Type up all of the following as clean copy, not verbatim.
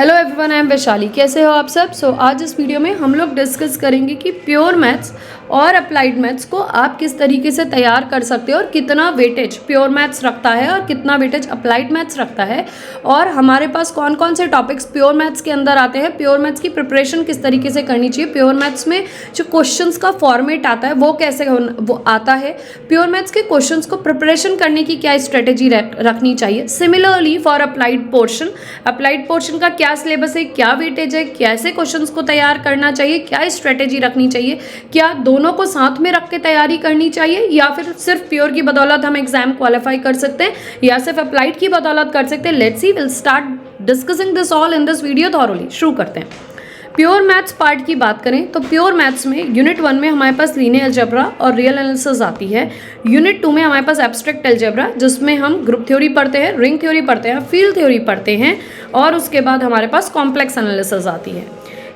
Hello everyone, I am Vaishali. कैसे हो आप सब? आज इस वीडियो में हम लोग डिस्कस करेंगे कि प्योर मैथ्स और अप्लाइड मैथ्स को आप किस तरीके से तैयार कर सकते हो और कितना वेटेज प्योर मैथ्स रखता है और कितना वेटेज अप्लाइड मैथ्स रखता है, और हमारे पास कौन कौन से टॉपिक्स प्योर मैथ्स के अंदर आते हैं, प्योर मैथ्स की प्रिपरेशन किस तरीके से करनी चाहिए, प्योर मैथ्स में जो क्वेश्चंस का फॉर्मेट आता है वो कैसे वो आता है, प्योर मैथ्स के क्वेश्चंस को प्रिपरेशन करने की क्या स्ट्रेटेजी रखनी चाहिए। सिमिलरली फॉर अप्लाइड पोर्शन का क्या सिलेबस है, क्या वेटेज है, कैसे क्वेश्चंस को तैयार करना चाहिए, क्या स्ट्रेटेजी रखनी चाहिए, क्या दोनों को साथ में रख के तैयारी करनी चाहिए, या फिर सिर्फ प्योर की बदौलत हम एग्जाम क्वालिफाई कर सकते हैं, या सिर्फ अप्लाइड की बदौलत कर सकते हैं। Let's see, will start discussing this all in this video thoroughly. शुरू करते हैं। प्योर मैथ्स पार्ट की बात करें तो प्योर मैथ्स में यूनिट 1 में हमारे पास लीनियर अलजेब्रा और रियल एनालिसिस आती है। यूनिट 2 में हमारे पास एब्स्ट्रैक्ट अलजेब्रा, जिसमें हम ग्रुप थ्योरी पढ़ते हैं, रिंग थ्योरी पढ़ते हैं, फील्ड थ्योरी पढ़ते हैं, और उसके बाद हमारे पास कॉम्प्लेक्स एनालिसिस आती है।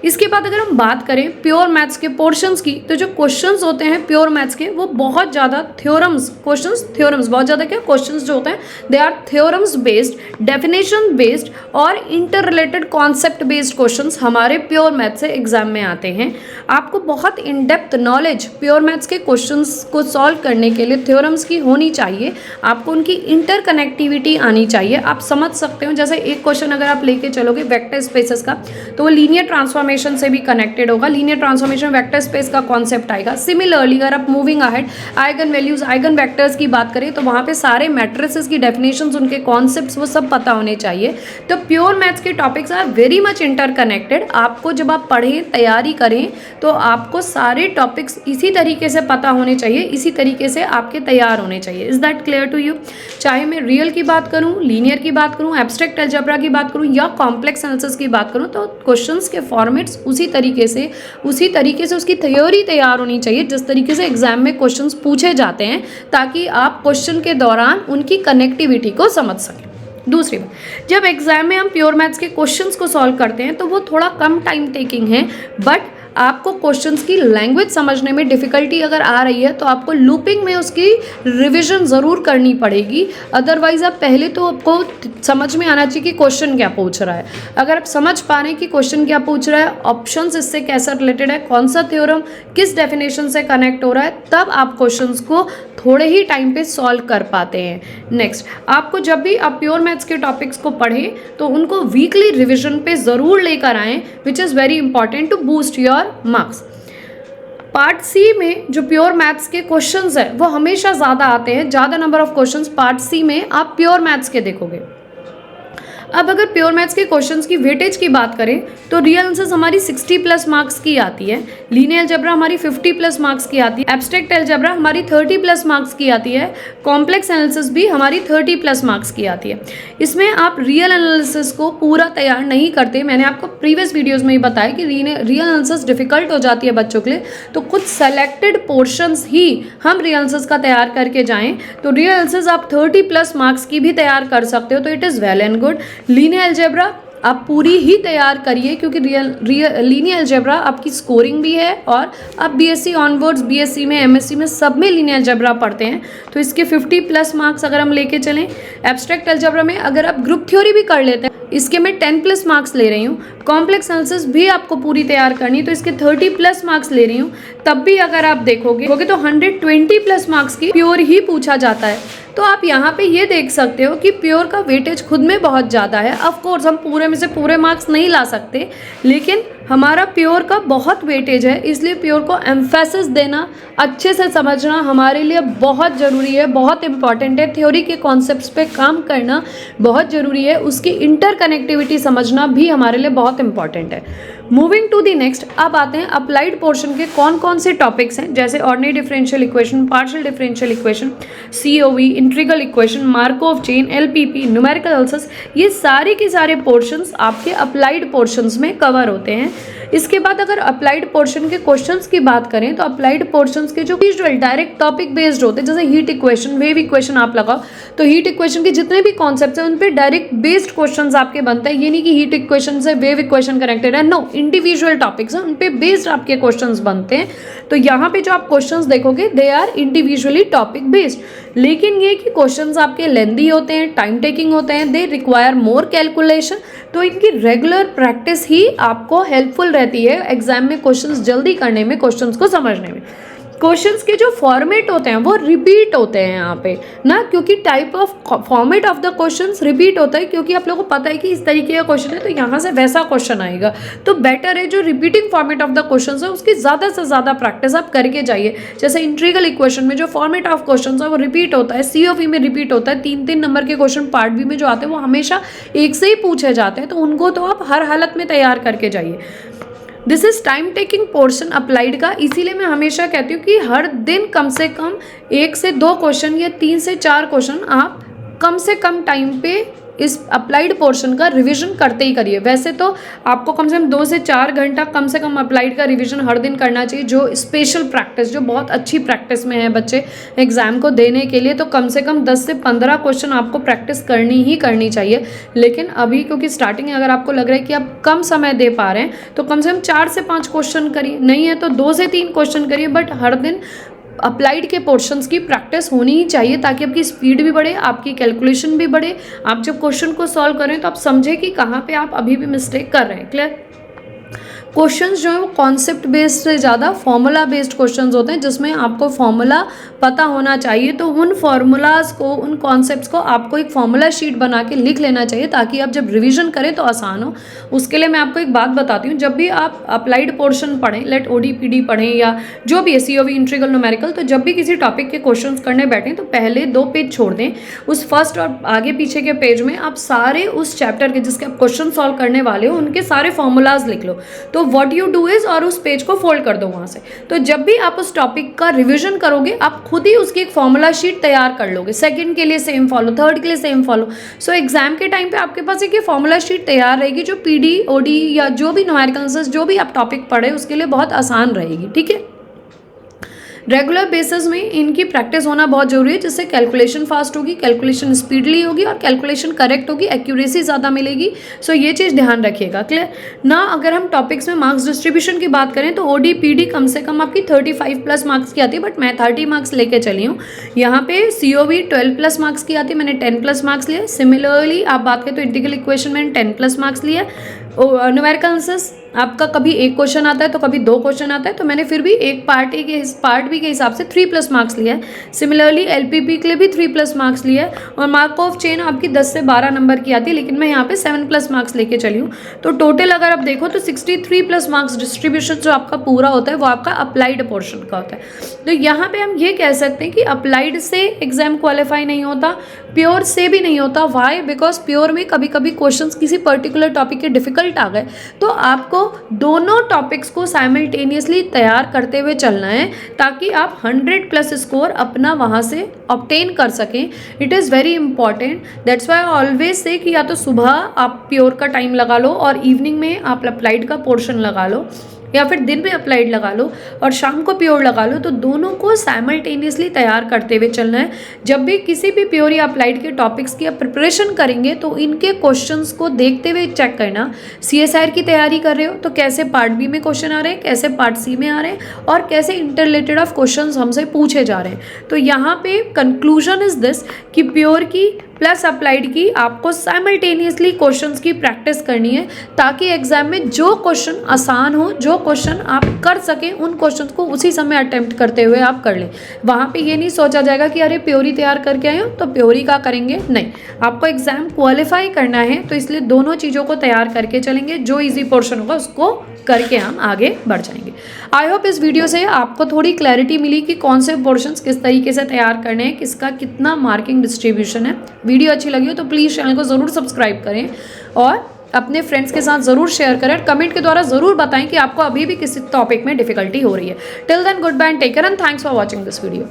इसके बाद अगर हम बात करें प्योर मैथ्स के पोर्शंस की, तो जो क्वेश्चंस होते हैं प्योर मैथ्स के वो बहुत ज़्यादा थ्योरम्स बहुत ज़्यादा क्या क्वेश्चंस जो होते हैं they are theorems based, definition based और inter related concept based questions हमारे प्योर मैथ्स से एग्जाम में आते हैं। आपको बहुत in depth knowledge pure maths के क्वेश्चंस को सॉल्व करने के लिए थ्योरम्स की होनी चाहिए। आपको उनकी इंटर कनेक्टिविटी आनी चाहिए। आप समझ सकते हो, जैसे एक क्वेश्चन अगर आप लेके चलोगे वेक्टर स्पेसेस का, तो वो लीनियर ट्रांसफॉर्मेशन से भी कनेक्टेड होगा। लीनियर ट्रांसफॉर्मेशन वेक्टर स्पेस का कॉन्सेप्ट आएगा। सिमिलरली अगर आप moving ahead eigen values, eigen vectors की बात करें तो वहाँ पे सारे मैट्रिसेस की डेफिनेशंस, उनके कॉन्सेप्ट्स वो सब पता होने चाहिए। तो प्योर मैथ्स के topics are very much interconnected. आपको जब आप पढ़ें, तैयारी करें, तो आपको सारे टॉपिक्स इसी तरीके से पता होने चाहिए, इसी तरीके से आपके तैयार होने चाहिए। Is that clear to you? चाहे मैं रियल की बात करूँ, लीनियर की बात करूँ, एब्स्ट्रैक्ट अलजेब्रा की बात करूँ या कॉम्प्लेक्स एनालिसिस की बात करूँ, तो क्वेश्चंस के फॉर्मेट्स उसी तरीके से उसकी थ्योरी तैयार होनी चाहिए जिस तरीके से एग्जाम में क्वेश्चंस पूछे जाते हैं, ताकि आप क्वेश्चन के दौरान उनकी कनेक्टिविटी को समझ सकें। दूसरी बात, जब एग्जाम में हम प्योर मैथ्स के क्वेश्चंस को सॉल्व करते हैं तो वो थोड़ा कम टाइम टेकिंग है, बट आपको क्वेश्चंस की लैंग्वेज समझने में डिफ़िकल्टी अगर आ रही है तो आपको लूपिंग में उसकी रिवीजन ज़रूर करनी पड़ेगी। अदरवाइज आप पहले तो आपको समझ में आना चाहिए कि क्वेश्चन क्या पूछ रहा है। अगर आप समझ पा रहे हैं कि क्वेश्चन क्या पूछ रहा है, ऑप्शंस इससे कैसा रिलेटेड है, कौन सा थ्योरम किस डेफिनेशन से कनेक्ट हो रहा है, तब आप क्वेश्चंस को थोड़े ही टाइम पे सॉल्व कर पाते हैं। नेक्स्ट, आपको जब भी आप प्योर मैथ्स के टॉपिक्स को पढ़ें तो उनको वीकली रिविजन पे ज़रूर लेकर आएँ, which is very important to boost your marks. Part C में जो प्योर मैथ्स के क्वेश्चंस है वो हमेशा ज़्यादा आते हैं। ज़्यादा number of questions part C में आप प्योर मैथ्स के देखोगे। अब अगर प्योर मैथ्स के क्वेश्चंस की वेटेज की बात करें तो रियल एनालिसिस हमारी 60 प्लस मार्क्स की आती है, लीनियर अलजेब्रा हमारी 50 प्लस मार्क्स की आती है, एब्स्ट्रैक्ट अलजेब्रा हमारी 30 प्लस मार्क्स की आती है, कॉम्प्लेक्स एनालिसिस भी हमारी 30 प्लस मार्क्स की आती है। इसमें आप रियल एनालिसिस को पूरा तैयार नहीं करते। मैंने आपको प्रीवियस वीडियोज़ में ही बताया कि रियल एनालिसिस डिफिकल्ट हो जाती है बच्चों के लिए, तो कुछ सेलेक्टेड पोर्शंस ही हम रियल एनालिसिस का तैयार करके जाएँ तो रियल एनालिसिस आप 30 प्लस मार्क्स की भी तैयार कर सकते हो, तो it is well and good. Linear algebra आप पूरी ही तैयार करिए, क्योंकि लीनियर अलजेब्रा आपकी स्कोरिंग भी है, और अब बीएससी ऑनवर्ड्स, बीएससी में, एमएससी में सब में लीनियर अलजेब्रा पढ़ते हैं, तो इसके 50 प्लस मार्क्स अगर हम लेके चलें। एब्स्ट्रैक्ट अलजेब्रा में अगर आप ग्रुप थ्योरी भी कर लेते हैं, इसके मैं 10 प्लस मार्क्स ले रही हूँ। कॉम्प्लेक्स एनालिसिस भी आपको पूरी तैयार करनी, तो इसके 30 प्लस मार्क्स ले रही हूँ। तब भी अगर आप देखोगे तो 120 प्लस मार्क्स की प्योर ही पूछा जाता है। तो आप यहाँ पे ये देख सकते हो कि प्योर का वेटेज खुद में बहुत ज़्यादा है। ऑफ कोर्स हम पूरे में से पूरे मार्क्स नहीं ला सकते, लेकिन हमारा प्योर का बहुत वेटेज है, इसलिए प्योर को एम्फेसिस देना, अच्छे से समझना हमारे लिए बहुत ज़रूरी है, बहुत इंपॉर्टेंट है। थ्योरी के कॉन्सेप्ट्स पे काम करना बहुत ज़रूरी है, उसकी इंटरकनेक्टिविटी समझना भी हमारे लिए बहुत इंपॉर्टेंट है। मूविंग टू दी नेक्स्ट, अब आते हैं अप्लाइड पोर्शन के कौन कौन से टॉपिक्स हैं, जैसे ordinary differential equation, partial differential equation, CoV, integral equation, Markov chain, LPP, numerical analysis. ये सारे के सारे पोर्शंस आपके अप्लाइड पोर्शंस में कवर होते हैं। इसके बाद अगर अप्लाइड पोर्शन के क्वेश्चंस की बात करें तो अप्लाइड पोर्शंस के जो विजुअल डायरेक्ट टॉपिक बेस्ड होते हैं, जैसे हीट इक्वेशन, वेव इक्वेशन आप लगाओ तो हीट इक्वेशन के जितने भी कॉन्सेप्ट्स हैं उन पे डायरेक्ट बेस्ड क्वेश्चंस आपके बनते हैं। ये नहीं कि हीट इक्वेशन से वेव इक्वेशन कनेक्टेड है, नो, इंडिविजुअल टॉपिक्स हैं, उन पे बेस्ड आपके क्वेश्चंस बनते हैं। तो यहाँ पे जो आप क्वेश्चंस देखोगे they are individually topic based. लेकिन ये कि क्वेश्चंस आपके लेंदी होते हैं, टाइम टेकिंग होते हैं, दे रिक्वायर मोर कैलकुलेशन, तो इनकी रेगुलर प्रैक्टिस ही आपको हेल्पफुल रहती है एग्जाम में क्वेश्चंस जल्दी करने में, क्वेश्चंस को समझने में। क्वेश्चंस के जो फॉर्मेट होते हैं वो रिपीट होते हैं यहाँ पे ना, क्योंकि type of format of the questions repeat होता है, क्योंकि आप लोगों को पता है कि इस तरीके का क्वेश्चन है तो यहाँ से वैसा क्वेश्चन आएगा। तो बेटर है जो repeating format of the questions है उसकी ज़्यादा से ज़्यादा प्रैक्टिस आप करके जाइए। जैसे इंट्रीगल इक्वेशन में जो फॉर्मेट ऑफ क्वेश्चन है वो रिपीट होता है, COV में रिपीट होता है, 3-3 नंबर के क्वेश्चन पार्ट बी में जो आते हैं वो हमेशा एक से ही पूछे जाते हैं, तो उनको तो आप हर हालत में तैयार करके जाइए। This is time taking portion applied का, इसीलिए मैं हमेशा कहती हूँ कि हर दिन कम से कम 1 से 2 क्वेश्चन या 3 से 4 क्वेश्चन आप कम से कम टाइम पे इस अप्लाइड पोर्शन का रिवीजन करते ही करिए। वैसे तो आपको कम से कम 2 से 4 घंटा कम से कम अप्लाइड का रिवीजन हर दिन करना चाहिए, जो स्पेशल प्रैक्टिस, जो बहुत अच्छी प्रैक्टिस में है बच्चे एग्जाम को देने के लिए, तो कम से कम 10 से 15 क्वेश्चन आपको प्रैक्टिस करनी ही करनी चाहिए। लेकिन अभी क्योंकि स्टार्टिंग अगर आपको लग रहा है कि आप कम समय दे पा रहे हैं तो कम से कम 4 से 5 क्वेश्चन करिए, नहीं है तो 2 से 3 क्वेश्चन करिए, बट हर दिन अप्लाइड के पोर्शंस की प्रैक्टिस होनी ही चाहिए ताकि आपकी स्पीड भी बढ़े, आपकी कैलकुलेशन भी बढ़े। आप जब क्वेश्चन को सॉल्व करें तो आप समझें कि कहाँ पे आप अभी भी मिस्टेक कर रहे हैं। क्लियर? क्वेश्चंस जो है वो कॉन्सेप्ट बेस्ड से ज़्यादा फॉर्मूला बेस्ड क्वेश्चंस होते हैं, जिसमें आपको फॉर्मूला पता होना चाहिए। तो उन फॉर्मूलाज को, उन कॉन्सेप्ट्स को आपको एक फॉर्मूला शीट बना के लिख लेना चाहिए ताकि आप जब रिवीजन करें तो आसान हो। उसके लिए मैं आपको एक बात बताती हूँ, जब भी आप अप्लाइड पोर्शन पढ़ें, लेट ODPD पढ़ें या जो भी है COV, इंट्रीगल, न्यूमेरिकल, तो जब भी किसी टॉपिक के क्वेश्चंस करने बैठें तो पहले 2 पेज छोड़ दें। उस फर्स्ट और आगे पीछे के पेज में आप सारे उस चैप्टर के जिसके आप क्वेश्चन सॉल्व करने वाले हो उनके सारे फॉर्मूलाज लिख लो। तो व्हाट यू डू इज, और उस पेज को फोल्ड कर दो वहां से। तो जब भी आप उस टॉपिक का रिवीजन करोगे आप खुद ही उसकी एक फॉर्मूला शीट तैयार कर लोगे। सेकंड के लिए सेम फॉलो, थर्ड के लिए सेम फॉलो। सो एग्जाम के टाइम पे आपके पास एक फॉर्मूला शीट तैयार रहेगी जो PD, OD या जो भी न्यूमेरिकल जो भी आप टॉपिक पढ़े उसके लिए बहुत आसान रहेगी। ठीक है? रेगुलर बेसिस में इनकी प्रैक्टिस होना बहुत जरूरी है, जिससे कैलकुलेशन फास्ट होगी, कैलकुलेशन स्पीडली होगी और कैलकुलेशन करेक्ट होगी, एक्यूरेसी ज़्यादा मिलेगी। सो ये चीज़ ध्यान रखिएगा। क्लियर ना? अगर हम टॉपिक्स में मार्क्स डिस्ट्रीब्यूशन की बात करें तो ODPD कम से कम आपकी 35+ मार्क्स की आती है, बट मैं 30 मार्क्स लेके चली हूँ। यहाँ पे COV 12+ मार्क्स की आती है, मैंने 10+ मार्क्स लिए। सिमिलरली आप बात करें तो इंटीग्रल इक्वेशन मैंने 10+ मार्क्स लिया। न्यूमेरिकल आंसर्स आपका कभी 1 क्वेश्चन आता है तो कभी 2 क्वेश्चन आता है, तो मैंने फिर भी एक पार्ट बी के हिसाब से 3+ मार्क्स लिया है। सिमिलरली LPP के लिए भी 3+ मार्क्स लिया है। और मार्क ऑफ चेन आपकी 10 से 12 नंबर की आती है, लेकिन मैं यहाँ पे 7+ मार्क्स लेके चली हूँ। तो टोटल अगर आप देखो तो 63+ मार्क्स डिस्ट्रीब्यूशन जो आपका पूरा होता है वो आपका अप्लाइड पोर्शन का होता है। तो यहाँ पे हम ये कह सकते हैं कि अप्लाइड से एग्जाम क्वालिफाई नहीं होता, प्योर से भी नहीं होता। वाई? बिकॉज प्योर में कभी कभी क्वेश्चन किसी पर्टिकुलर टॉपिक के डिफिकल्ट आ गए, तो आपको दोनों टॉपिक्स को साइमल्टेनियसली तैयार करते हुए चलना है ताकि आप 100+ स्कोर अपना वहाँ से ऑब्टेन कर सकें। It is very important. That's why always say कि या तो सुबह आप प्योर का टाइम लगा लो और इवनिंग में आप अप्लाइड का पोर्शन लगा लो, या फिर दिन में अप्लाइड लगा लो और शाम को प्योर लगा लो। तो दोनों को साइमल्टेनियसली तैयार करते हुए चलना है। जब भी किसी भी प्योर या अप्लाइड के टॉपिक्स की आप प्रिपरेशन करेंगे तो इनके क्वेश्चंस को देखते हुए चेक करना। CSIR की तैयारी कर रहे हो तो कैसे पार्ट बी में क्वेश्चन आ रहे हैं, कैसे पार्ट सी में आ रहे हैं और कैसे इंटररिलेटेड ऑफ क्वेश्चन हमसे पूछे जा रहे हैं। तो यहाँ पे कंक्लूजन इज दिस कि प्योर की प्लस अप्लाइड की आपको साइमल्टेनियसली क्वेश्चंस की प्रैक्टिस करनी है ताकि एग्जाम में जो क्वेश्चन आसान हो, जो क्वेश्चन आप कर सकें, उन क्वेश्चंस को उसी समय अटेम्प्ट करते हुए आप कर लें। वहाँ पे ये नहीं सोचा जाएगा कि अरे प्योरी तैयार करके आए हो तो प्योरी का करेंगे, नहीं। आपको एग्जाम क्वालिफाई करना है तो इसलिए दोनों चीज़ों को तैयार करके चलेंगे। जो ईजी पोर्शन होगा उसको करके हम आगे बढ़ जाएंगे। आई होप इस वीडियो से आपको थोड़ी क्लैरिटी मिली कि कौन से पोर्शंस किस तरीके से तैयार करने हैं, किसका कितना मार्किंग डिस्ट्रीब्यूशन है। वीडियो अच्छी लगी हो तो प्लीज़ चैनल को ज़रूर सब्सक्राइब करें और अपने फ्रेंड्स के साथ ज़रूर शेयर करें। कमेंट के द्वारा ज़रूर बताएं कि आपको अभी भी किसी टॉपिक में डिफिकल्टी हो रही है। Till then good bye and take care and thanks for watching this video.